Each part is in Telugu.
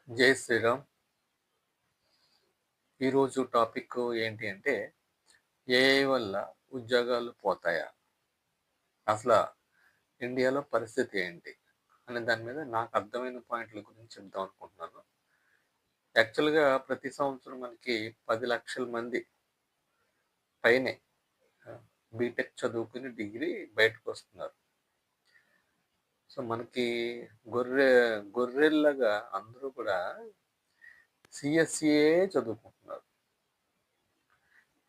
జై శ్రీరామ్. ఈరోజు టాపిక్ ఏంటి అంటే ఏఐ వల్ల ఉద్యోగాలు పోతాయా? అసలు ఇండియాలో పరిస్థితి ఏంటి? అనే దాని మీద నాకు అర్థమైన పాయింట్ల గురించి చెప్దాం అనుకుంటున్నాను. యాక్చువల్‌గా ప్రతి సంవత్సరం మనకి 10,00,000 మంది పైనే బీటెక్ చదువుకుని డిగ్రీ బయటకొస్తున్నారు. సో, మనకి గొర్రె గొర్రెల్లాగా అందరూ కూడా సీఎస్‌సియే చదువుకుంటున్నారు.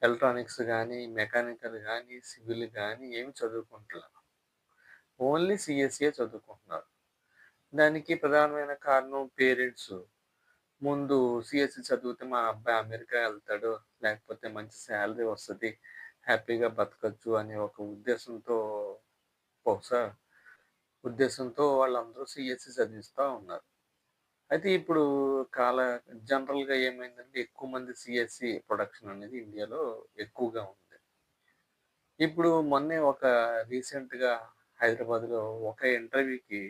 ఎలక్ట్రానిక్స్ గానీ, మెకానికల్ గానీ, సివిల్ గానీ ఏమి చదువుకుంటల. ఓన్లీ సీఎస్‌సియే చదువుకుంటున్నారు. దానికి ప్రధానమైన కారణం పేరెంట్స్. ముందు సీఎస్‌సి చదివితే మా అబ్బాయి అమెరికా ఎళ్తాడు, లేకపోతే మంచి సాలరీ వస్తది, హ్యాపీగా బతకచ్చు అనే ఒక బహుశా ఉద్దేశంతో వాళ్ళందరూ సీఎస్‌సి చదివిస్తా ఉన్నారు. అయితే ఇప్పుడు కాల జనరల్‌గా ఏమైందంటే ఎక్కువ మంది సీఎస్‌సి ప్రొడక్షన్ అనేది ఇండియాలో ఎక్కువగా ఉంది. ఇప్పుడు మొన్నే రీసెంట్‌గా హైదరాబాద్‌లో ఒక ఇంటర్వ్యూకి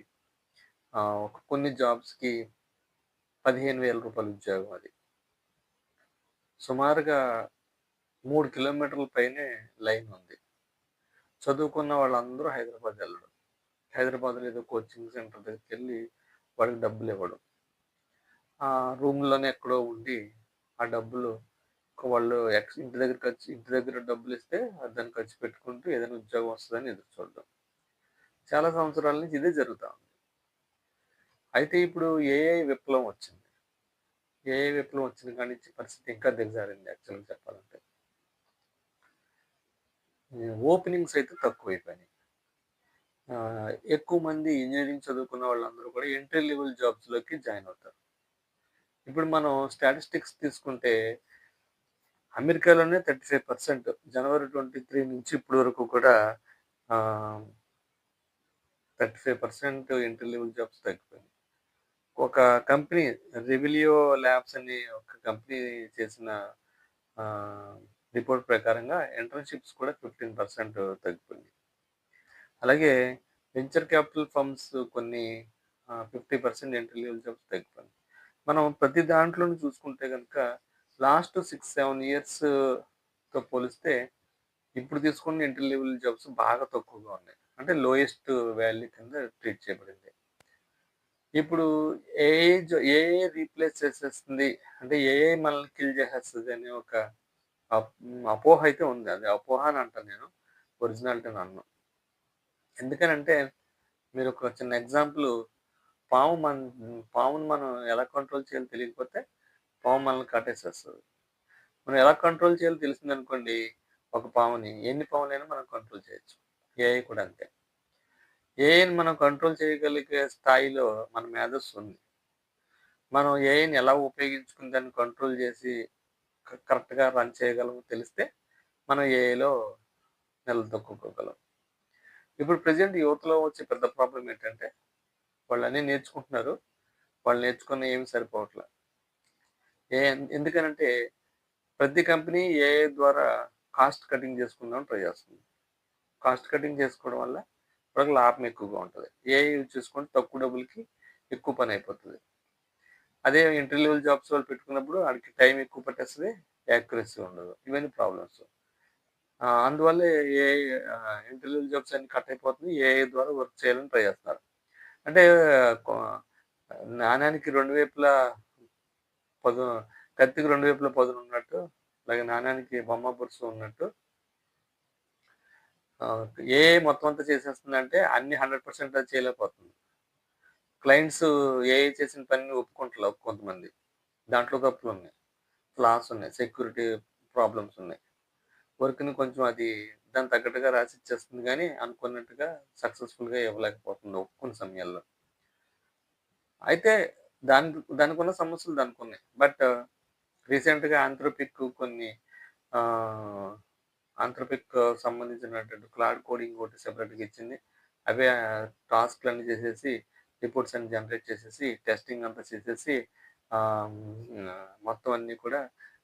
కొన్ని జాబ్స్‌కి రూ. 15,000 ఉద్యోగం అది. సుమారుగా 3 కిలోమీటర్ల పైనే లైన్ ఉంది. చదువుకున్న వాళ్ళందరూ హైదరాబాద్ ఎళ్ళడం. హైదరాబాద్‌లో ఏదో కోచింగ్ సెంటర్ దగ్గరికెళ్ళి వాడికి డబ్బులివ్వడం. రూమ్‌లోనే ఎక్కడో ఉండి ఆ డబ్బులు వాళ్ళు ఇంటి దగ్గర డబ్బులిస్తే దాన్ని ఖర్చు పెట్టుకుంటూ ఏదైనా ఉద్యోగం వస్తదని ఎదురు చూడడం. చాలా సంవత్సరాల నుంచి ఇదే జరుగుతా ఉంది. అయితే ఇప్పుడు ఏఐ విప్లవం వచ్చింది. ఏఐ విప్లవం వచ్చిన కాడి నుంచి పరిస్థితి ఇంకా దిగజారింది యాక్చువల్‌గా చెప్పాలంటే. ఓపెనింగ్స్ అయితే తక్కువైపోయినాయి. ఎక్కువ మంది ఇంజినీరింగ్ చదువుకున్న వాళ్ళందరూ కూడా ఎంట్రీ లెవెల్ జాబ్స్‌లోకి జాయిన్ అవుతారు. ఇప్పుడు మనం స్టాటిస్టిక్స్ తీసుకుంటే అమెరికాలోనే 35% జనవరి 23 నుంచి ఇప్పటి వరకు కూడా ఆహ్, 35% ఎంట్రీ లెవెల్ జాబ్స్ తగ్గిపోయినాయి. ఒక కంపెనీ రెవిలియో ల్యాబ్స్ అనే ఒక కంపెనీ చేసిన ఆహ్, రిపోర్ట్ ప్రకారంగా ఇంటర్న్‌షిప్స్ కూడా 15% తగ్గిపోయింది. అలాగే వెంచర్ క్యాపిటల్ ఫర్మ్స్ కొన్ని 50% ఎంట్రీ లెవెల్ జాబ్స్ తగ్గిపోయినాయి. మనం ప్రతి దాంట్లోను చూసుకుంటే గనుక లాస్ట్ 6, 7 ఇయర్స్‌తో పోలిస్తే ఇప్పుడు తీసుకున్న ఎంట్రీ లెవెల్ జాబ్స్ బాగా తక్కువగా ఉన్నాయి. అంటే లోయెస్ట్ వాల్యూ కింద ట్రీట్ చేయబడింది. ఇప్పుడు ఏఐ రీప్లేస్ చేసేస్తుంది. అంటే ఏఐ మనల్ని కిల్ చేసేస్తది అనే ఒక అపోహ అయితే ఉంది. అది అపోహ అని అంటాను నేను. ఒరిజినాలిటీ అని అనను. ఎందుకనంటే మీరొక చిన్న ఎగ్జాంపుల్ పాముని మనం ఎలా కంట్రోల్ చేయాలో తెలియకపోతే పాము మనల్ని కాటేసేస్తది. మనం ఎలా కంట్రోల్ చేయాలో తెలిసిందనుకోండి ఒక పాముని, ఎన్ని పాములైనా మనం కంట్రోల్ చేయొచ్చు. ఏఐ కూడా అంతే. ఏఐని మనం కంట్రోల్ చేయగలిగే స్థాయిలో మన మేధస్సు ఉంది. మనం ఏఐని ఎలా ఉపయోగించుకుని దాన్ని కంట్రోల్ చేసి కరెక్ట్‌గా రన్ చేయగలమో తెలిస్తే మనం ఏఐలో నిలదొక్కుకోగలం. ఇప్పుడు ప్రెజెంట్ యువతలో వచ్చే పెద్ద ప్రాబ్లమ్ ఏంటంటే వాళ్ళన్నీ నేర్చుకుంటున్నారు. వాళ్ళు నేర్చుకున్నయి ఏమి సరిపోవట్ల. ఎందుకనంటే ప్రతి కంపెనీ ఏఐ ద్వారా కాస్ట్ కటింగ్ చేసుకుందామని ట్రై చేస్తుంది. కాస్ట్ కటింగ్ చేసుకోవడం వల్ల వాళ్ళకి లాభం ఎక్కువగా ఉంటది. ఏఐ యూజ్ చేసుకుంటే తక్కువ డబ్బులకి ఎక్కువ పని అయిపోతది. అదే ఎంట్రీ లెవెల్ జాబ్స్ వాళ్ళు పెట్టుకున్నప్పుడు ఆడికి టైం ఎక్కువ పట్టేస్తది. యాక్యురసీ ఉండదు. ఇవన్నీ ప్రాబ్లమ్స్. అందువల్లే ఏఐ ఎంట్రీ లెవెల్ జాబ్స్ అన్నీ కట్ అయిపోతుంది. ఏఐ ద్వారా వర్క్ చేయాలని ట్రై చేస్తున్నారు. అంటే కొ నాణానికి 2 వైపులా పదు కత్తికి 2 వైపులా పదునున్నట్టు, అలాగే నాణానికి బొమ్మ బొరుసు ఉన్నట్టు ఏఐ మొత్తం అంతా చేసేస్తుందంటే అన్ని 100% అది చేయలేకపోతుంది. క్లయింట్స్ ఏఐ చేసిన పనిని ఒప్పుకుంటల కొంతమంది. దాంట్లో తప్పులున్నాయి. ఫ్లాస్ ఉన్నాయి. సెక్యూరిటీ ప్రాబ్లమ్స్ ఉన్నాయి. వర్క్‌ని కొంచెం అది దానికి తగ్గట్టుగా రాసిచ్చేస్తుంది గానీ, అనుకున్నట్టుగా సక్సెస్‌ఫుల్‌గా ఇవ్వలేకపోతుంది కొన్ని సమయాల్లో. అయితే దానికున్న సమస్యలు దానికున్నాయి. బట్ రీసెంట్‌గా ఆహ్, ఆంథ్రోపిక్ సంబంధించినటువంటి క్లౌడ్ కోడింగ్ ఒకటి సెపరేట్‌గా ఇచ్చింది. అవే టాస్క్‌లన్నీ చేసేసి, రిపోర్ట్స్ అన్ని జనరేట్ చేసేసి, టెస్టింగ్ అంతా చేసేసి మొత్తం అన్నీ కూడా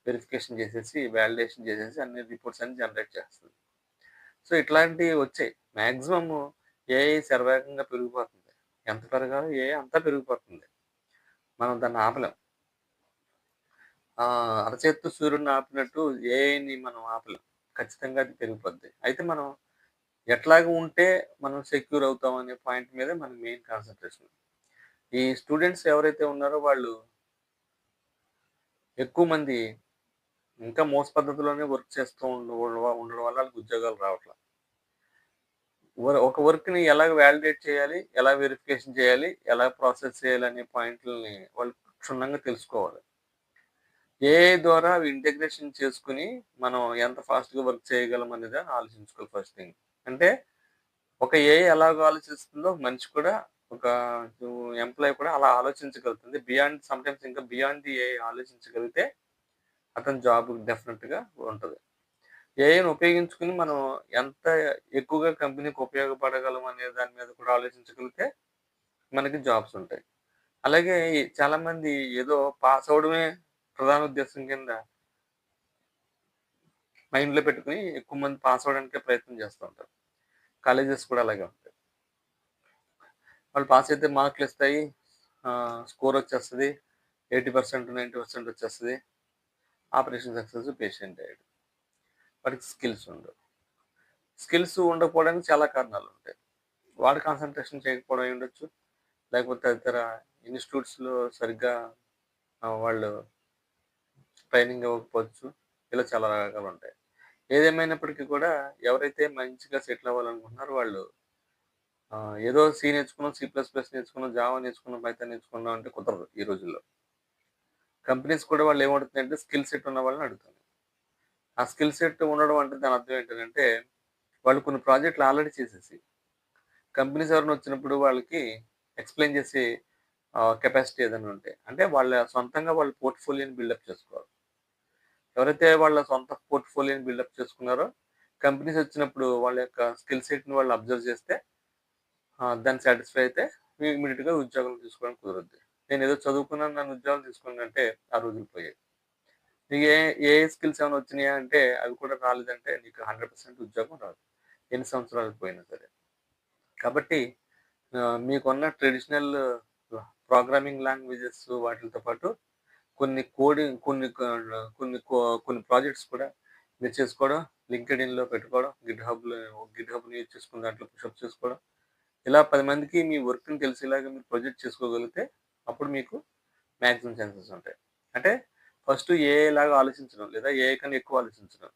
వెరిఫికేషన్ చేసేసి, వాలిడేషన్ చేసేసి అన్ని రిపోర్ట్స్ అన్ని జనరేట్ చేస్తది. సో, ఇట్లాంటివి వచ్చాయి. మాక్సిమమ్ ఏఐ శరవేగంగా పెరిగిపోతుంది. ఎంత పెరగాలో ఏఐ అంతా పెరిగిపోతుంది. మనం దాన్ని ఆపలేం. అరచేత్తో సూర్యుడిని ఆపినట్టు ఏఐని మనం ఆపలేం. ఖచ్చితంగా అది పెరిగిపోద్ది. అయితే మనం ఎట్లాగా ఉంటే మనం సెక్యూర్ అవుతాం అనే పాయింట్ మీదే మన మెయిన్ కాన్సంట్రేషన్. ఈ స్టూడెంట్స్ ఎవరైతే ఉన్నారో వాళ్ళు ఎక్కువ మంది ఇంకా మోస్ పద్ధతిలోనే వర్క్ చేస్తూ ఉండడం వల్ల ఆళ్ళకి ఉద్యోగాలు రావట్ల. ఒక వర్క్‌ని ఎలాగ వాలిడేట్ చేయాలి, ఎలా వెరిఫికేషన్ చేయాలి, ఎలా ప్రాసెస్ చేయాలి అనే పాయింట్‌లని వాళ్ళు క్షుణ్ణంగా తెలుసుకోవాలి. ఏఐ ద్వారా అవి ఇంటిగ్రేషన్ చేసుకొని, మనం ఎంత ఫాస్ట్‌గా వర్క్ చేయగలం అనేది ఆలోచించుకోవాలి ఫస్ట్ థింగ్. అంటే ఒక ఏఐ ఎలాగ ఆలోచిస్తుందో మనిషి కూడా ఒక ఎంప్లాయీ కూడా అలా ఆలోచించగలుగుతుంది. బియాండ్ సమ్‌టైమ్స్ ఇంకా బియాండ్ ది ఏఐ ఆలోచించగలిగితే అతని జాబ్ డెఫినిట్‌గా ఉంటది. ఏఐని ఉపయోగించుకొని మనం ఎంత ఎక్కువగా కంపెనీకి ఉపయోగపడగలం అనే దాని మీద కూడా ఆలోచించగలిగితే మనకి జాబ్స్ ఉంటాయి. అలాగే చాలామంది ఏదో పాస్ అవ్వడమే ప్రధాన ఉద్దేశం కింద మైండ్‌లో పెట్టుకొని ఎక్కువ మంది పాస్ అవ్వడానికే ప్రయత్నం చేస్తూ ఉంటారు. కాలేజెస్ కూడా అలాగే ఉంటాయి. వాళ్ళు పాస్ అయితే మార్కులిస్తాయి. స్కోర్ వచ్చేస్తది. 80%, 90% వచ్చేస్తది. ఆపరేషన్ సక్సెస్ పేషెంట్ అయ్యాడు. వాడికి స్కిల్స్ ఉండవు. స్కిల్స్ ఉండకపోవడానికి చాలా కారణాలుంటాయి. వాడు కాన్సంట్రేషన్ చేయకపోవడం అయ్యుండొచ్చు. లేకపోతే తదితర ఇన్‌స్టిట్యూట్స్‌లో సరిగ్గా వాళ్ళు ట్రైనింగ్ ఇవ్వకపోవచ్చు. ఇలా చాలా రకాలుంటాయి. ఏదేమైనప్పటికీ కూడా ఎవరైతే మంచిగా సెటిల్ అవ్వాలనుకుంటున్నారో వాళ్ళు ఏదో సి నేర్చుకున్నాం, సి ప్లస్ ప్లస్ నేర్చుకున్నాం, జావా నేర్చుకున్నాం, పైథాన్ నేర్చుకున్నాం అంటే కుదరదు ఈ రోజుల్లో. కంపెనీస్ కూడా వాళ్ళేమడుగుతున్నాయంటే స్కిల్ సెట్ ఉన్న వాళ్ళని అడుగుతున్నాయి. ఆ స్కిల్ సెట్ ఉండడం అంటే దాని అర్థం ఏంటనంటే, వాళ్ళు కొన్ని ప్రాజెక్ట్‌లు ఆల్రెడీ చేసేసి, కంపెనీస్ ఎవరైనా వచ్చినప్పుడు వాళ్ళకి ఎక్స్‌ప్లెయిన్ చేసే కెపాసిటీ ఏదైనా ఉంటే, అంటే వాళ్ళ సొంతంగా వాళ్ళ పోర్ట్‌ఫోలియోని బిల్డప్ చేసుకోవాలి. ఎవరైతే వాళ్ళ సొంత పోర్ట్‌ఫోలియోని బిల్డప్ చేసుకున్నారో, కంపెనీస్ వచ్చినప్పుడు వాళ్ళ యొక్క స్కిల్ సెట్‌ని వాళ్ళు అబ్జర్వ్ చేస్తే, దాన్ని సాటిస్ఫై అయితే ఇమ్మీడియేట్‌గా ఉద్యోగం తీసుకోవడానికి కుదురుద్ది. నేనేదో చదువుకున్నాను నన్ను ఉద్యోగం తీసుకోండి అంటే ఆ రోజులు పోయాయి. నీకు ఏఐ స్కిల్స్ ఏమైనా వచ్చినాయా అంటే అవి కూడా రాలేదంటే నీకు 100% ఉద్యోగం రాదు. ఎన్ని సంవత్సరాలు పోయినా సరే. కాబట్టి మీకున్న ట్రెడిషనల్ ప్రోగ్రామింగ్ లాంగ్వేజెస్ వాటిలతో పాటు కొన్ని కోడింగ్ కొన్ని ప్రాజెక్ట్స్ కూడా మీరు చేసుకోవడం, లింక్డ్ఇన్‌లో పెట్టుకోవడం, గిట్‌హబ్‌ని యూజ్ చేసుకొని దాంట్లో పుషప్ చేసుకోవడం. ఇలా 10 మందికి మీ వర్క్‌ని తెలిసేలాగా మీరు ప్రొజెక్ట్ చేసుకోగలిగితే అప్పుడు మీకు మాక్సిమం ఛాన్సెస్ ఉంటాయి. అంటే ఫస్ట్ ఏఐ లాగా ఆలోచించడం లేదా ఏఐ కన్నా ఎక్కువ ఆలోచించడం.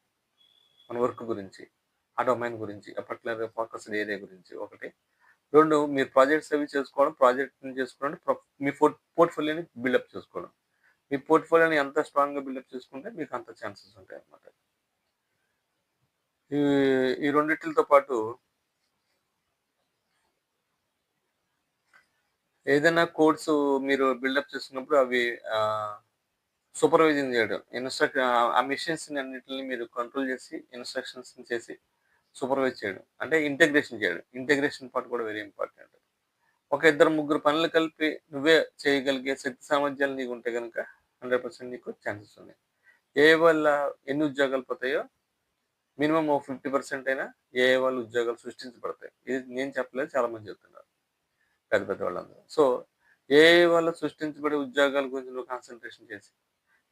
మన వర్క్ గురించి, ఆ డొమైన్ గురించి, ఆ పర్టిక్యులర్ ఫోకస్డ్ ఏరియా గురించి ఒకటి. 2 మీరు ప్రాజెక్ట్స్ అవి చేసుకోవడం, ప్రాజెక్ట్‌ని చేసుకోవడం, మీ పోర్ట్‌ఫోలియోని బిల్డప్ చేసుకోవడం. మీ పోర్ట్‌ఫోలియోని ఎంత స్ట్రాంగ్‌గా బిల్డప్ చేసుకుంటే మీకు అంత ఛాన్సెస్ ఉంటాయన్నమాట. ఈ ఈ రెండిట్లితో పాటు ఏదైనా కోడ్స్ మీరు బిల్డప్ చేస్తున్నప్పుడు అవి ఆహ్, సూపర్వైజింగ్ చేయడం. ఆ మెషిన్స్‌ని అన్నిటిని మీరు కంట్రోల్ చేసి, ఇన్‌స్ట్రక్షన్స్‌ని చేసి సూపర్వైజ్ చేయడం. అంటే ఇంటిగ్రేషన్ చేయడం. ఇంటిగ్రేషన్ పార్ట్ కూడా వెరీ ఇంపార్టెంట్. ఒక ఇద్దరు, ముగ్గురు పనులు కలిపి నువ్వే చేయగలిగే శక్తి సామర్థ్యాలు నీకుంటే గనుక 100% నీకు ఛాన్సెస్ ఉన్నాయి. ఏఐ వల్ల ఎన్ని ఉద్యోగాలు పోతాయో మినిమమ్ ఓ 50% అయినా ఏఐ వల్ల ఉద్యోగాలు సృష్టించబడతాయి. ఇది నేను చెప్పలేదు చాలా మంది చెప్తున్నారు. పెద్ద పెద్ద వాళ్ళందరూ. సో, ఏఐ వల్ల సృష్టించబడే ఉద్యోగాల గురించి నువ్వు కాన్సంట్రేషన్ చేసి,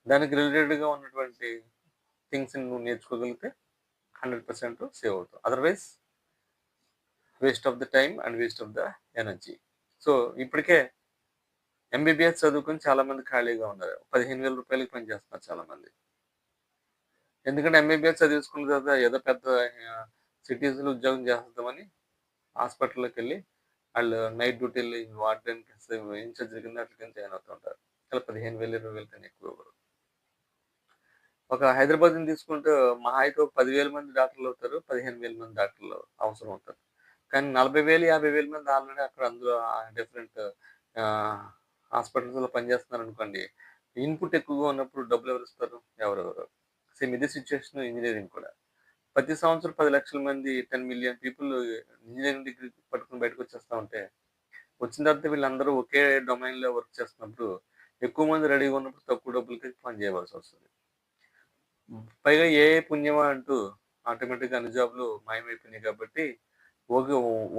దానికి రిలేటెడ్‌గా ఉన్నటువంటి థింగ్స్‌ని నువ్వు నేర్చుకోగలిగితే 100% సేవ్ అవుతావు. Otherwise waste of the time and waste of the energy. So, ఇప్పటికే ఎంబీబీఎస్ చదువుకొని చాలా మంది ఖాళీగా ఉన్నారు. రూ. 15,000కి పని చేస్తున్నారు చాలామంది. ఎందుకంటే ఎంబీబీఎస్ చదివేసుకున్న తర్వాత ఏదో పెద్ద ఆహ్, సిటీస్‌లో ఉద్యోగం చేసేద్దామని హాస్పిటల్‌లోకెళ్ళి ఆళ్ళు నైట్ డ్యూటీలు వార్డెన్ ఇన్‌చార్జ్‌ల కింద ఆటిల కింద జాయిన్ అవుతూ ఉంటారు. అలా 15,000, 20,000 కన్నా ఎక్కువ ఇవ్వరు. ఒక హైదరాబాద్‌ని తీసుకుంటే మహా అయితే ఒక 10,000 మంది డాక్టర్‌లవుతారు. 15,000 మంది డాక్టర్లు అవసరం అవుతారు. కానీ 40,000, 50,000 మంది ఆల్రెడీ అక్కడ అందులో డిఫరెంట్ ఆహ్, హాస్పిటల్స్‌లో పనిచేస్తున్నారనుకోండి. ఇన్‌పుట్ ఎక్కువగా ఉన్నప్పుడు డబ్బులెవరిస్తారు? ఎవరివ్వరు. సేమ్ ఇదే సిట్యుయేషన్ ఇంజినీరింగ్ కూడా. ప్రతి సంవత్సరం 10,00,000 మంది 10,000,000 పీపుల్ ఇంజినీరింగ్ డిగ్రీ పట్టుకొని బయటకొచ్చేస్తా ఉంటే, వచ్చిన తర్వాత వీళ్ళందరూ ఒకే డొమైన్‌లో వర్క్ చేస్తున్నప్పుడు, ఎక్కువ మంది రెడీగా ఉన్నప్పుడు తక్కువ డబ్బులకి పని చేయవలసొస్తది. పైగా ఏఐ పుణ్యమా అంటూ ఆటోమేటిక్‌గా అన్ని జాబ్‌లు మాయమైపోయినాయి కాబట్టి, ఒక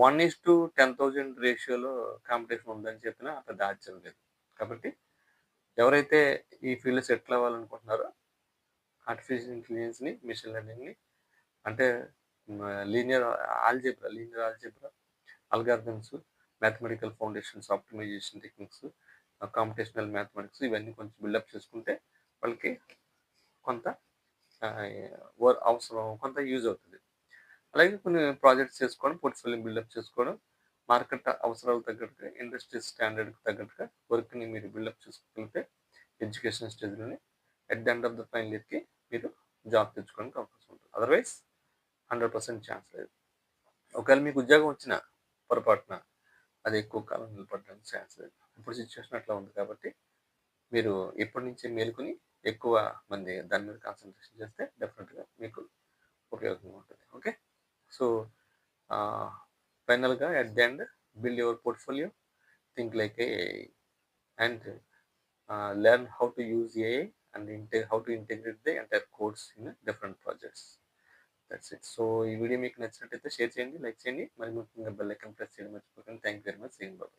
1:10,000 రేషియోలో కాంపిటీషన్ ఉందని చెప్పినా పెద్ద ఆశ్చర్యం లేదు. కాబట్టి ఎవరైతే ఈ ఫీల్డ్‌లో సెటిల్ అవ్వాలనుకుంటున్నారో ఆర్టిఫిషియల్ ఇంటెలిజెన్స్‌ని, మెషిన్ లెర్నింగ్‌ని అంటే linear algebra, algorithms, mathematical foundations, optimisation techniques, computational mathematics ఇవన్నీ కొంచెం బిల్డప్ చేసుకుంటే వాళ్ళకి కొంత అవసరం కొంత యూజ్ అవుతుంది. అలాగే కొన్ని ప్రాజెక్ట్స్ చేసుకోవడం, పోర్ట్‌ఫోలియో బిల్డప్ చేసుకోవడం, మార్కెట్ అవసరాలకు తగ్గట్టుగా, ఇండస్ట్రీ స్టాండర్డ్‌కి తగ్గట్టుగా వర్క్‌ని మీరు బిల్డప్ చేసుకోగలిగితే ఎడ్యుకేషన్ స్టేజ్‌లోనే at the end of the final ఇయర్‌కి మీరు జాబ్ తెచ్చుకోవడానికి అవకాశం ఉంటుంది. అదర్‌వైజ్ 100% ఛాన్స్ లేదు. ఒకవేళ మీకు ఉద్యోగం వచ్చినా పొరపాటున అది ఎక్కువ కాలం నిలబడడానికి ఛాన్స్ లేదు. ఇప్పుడు సిట్యుయేషన్ అట్లా ఉంది కాబట్టి మీరు ఇప్పటి నుంచే మేలుకొని ఎక్కువ మంది దాని మీద కాన్సంట్రేషన్ చేస్తే డెఫినెట్‌గా మీకు ఉపయోగంగా ఉంటుంది. ఓకే. సో, ఫైనల్‌గా at the end build your portfolio, think like A AI and learn how to use AI and how to integrate the entire codes in different projects. That's it. So, ఈ వీడియో మీకు నచ్చినట్టయితే షేర్ చేయండి, లైక్ చేయండి. మరి ముఖ్యంగా బెల్ ఐకాన్ ప్రెస్ చేయడం మర్చిపోకండి. Thank you very much. See you. By.